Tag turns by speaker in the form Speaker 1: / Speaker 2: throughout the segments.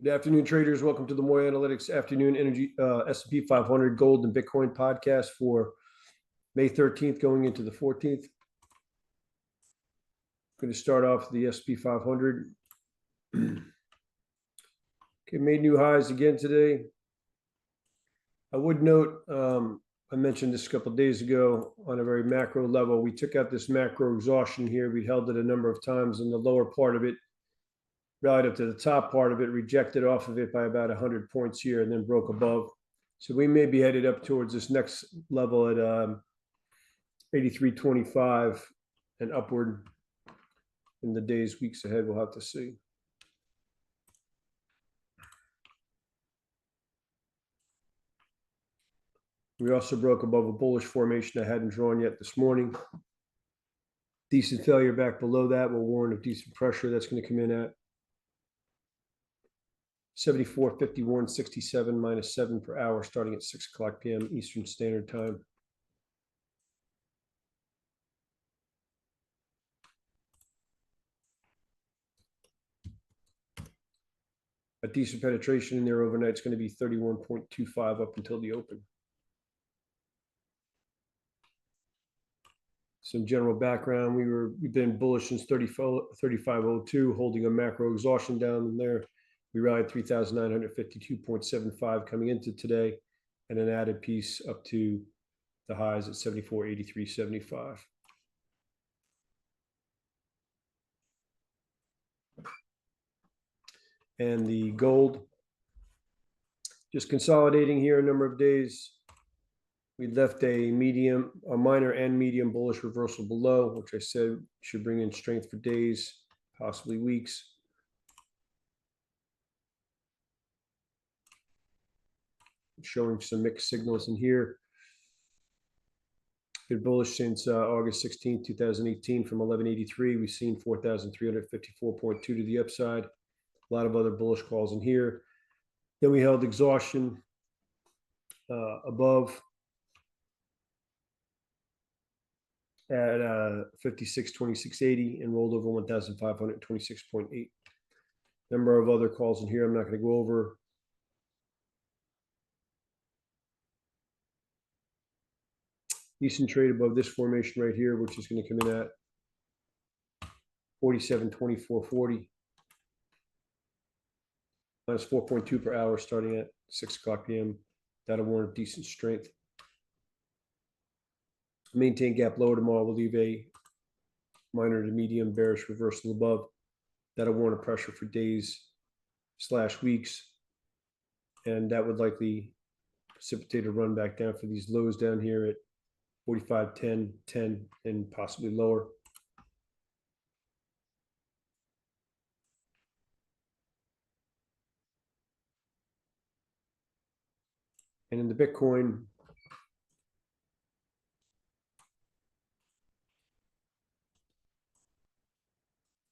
Speaker 1: Good afternoon, traders. Welcome to the Moy Analytics Afternoon Energy S&P 500 Gold and Bitcoin podcast for May 13th going into the 14th. Going to start off the S&P 500. Okay, made new highs again today. I would note, I mentioned this a couple of days ago on a very macro level. We took out this macro exhaustion here. We held it a number of times, and the lower part of it, right up to the top part of it, rejected off of it by about 100 points here and then broke above. So we may be headed up towards this next level at 83.25 and upward in the days, weeks ahead. We'll have to see. We also broke above a bullish formation I hadn't drawn yet this morning. Decent failure back below that will warrant a decent pressure. That's going to come in at 74.51.67 minus 7 per hour starting at 6 o'clock p.m. Eastern Standard Time. A decent penetration in there overnight is going to be 31.25 up until the open. Some general background, we've been bullish since 3502, holding a macro exhaustion down in there. We rallied 3,952.75 coming into today, and an added piece up to the highs at 74.8375. And the gold, just consolidating here a number of days. We left a minor and medium bullish reversal below, which I said should bring in strength for days, possibly weeks. Showing some mixed signals in here. Been bullish since August 16, 2018 from 1183. We've seen 4,354.2 to the upside. A lot of other bullish calls in here. Then we held exhaustion above at 56.2680 and rolled over 1,526.8. Number of other calls in here I'm not going to go over. Decent trade above this formation right here, which is going to come in at 47.2440. Minus 4.2 per hour starting at 6 o'clock p.m. That'll warrant decent strength. Maintain gap lower tomorrow. We'll leave a minor to medium bearish reversal above. That'll warrant a pressure for days/weeks. And that would likely precipitate a run back down for these lows down here at 45.10, 10, and possibly lower. And in the Bitcoin,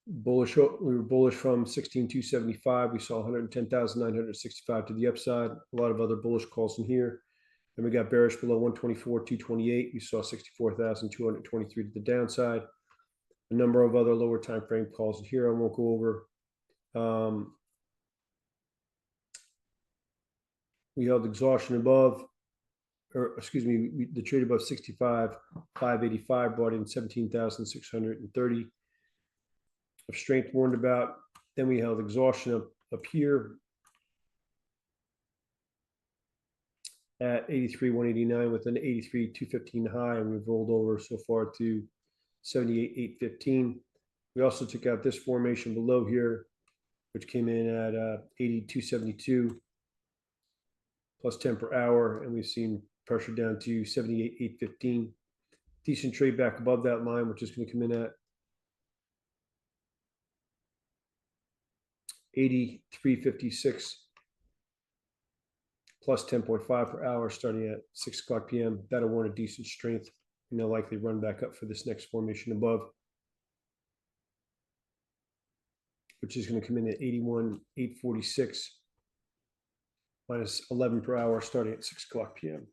Speaker 1: bullish. We were bullish from 16,275. We saw 110,965 to the upside. A lot of other bullish calls in here. Then we got bearish below 124,228. We saw 64,223 to the downside. A number of other lower time frame calls in here I won't go over. We held exhaustion above, or excuse me, the trade above 65,585 brought in 17,630 of strength warned about. Then we held exhaustion up here at 83,189 with an 83,215 high, and we've rolled over so far to 78,815. We also took out this formation below here, which came in at 82.72 plus 10 per hour, and we've seen pressure down to 78,815. Decent trade back above that line, which is going to come in at 83.56 plus 10.5 per hour starting at 6 o'clock p.m. That'll warrant a decent strength, and they'll likely run back up for this next formation above, which is going to come in at 81.846 minus 11 per hour starting at 6 o'clock p.m.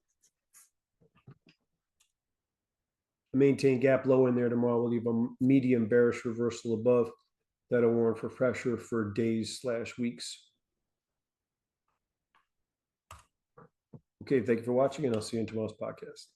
Speaker 1: Maintain gap low in there tomorrow. We'll leave a medium bearish reversal above. That'll warrant for pressure for days/weeks. Okay, thank you for watching, and I'll see you in tomorrow's podcast.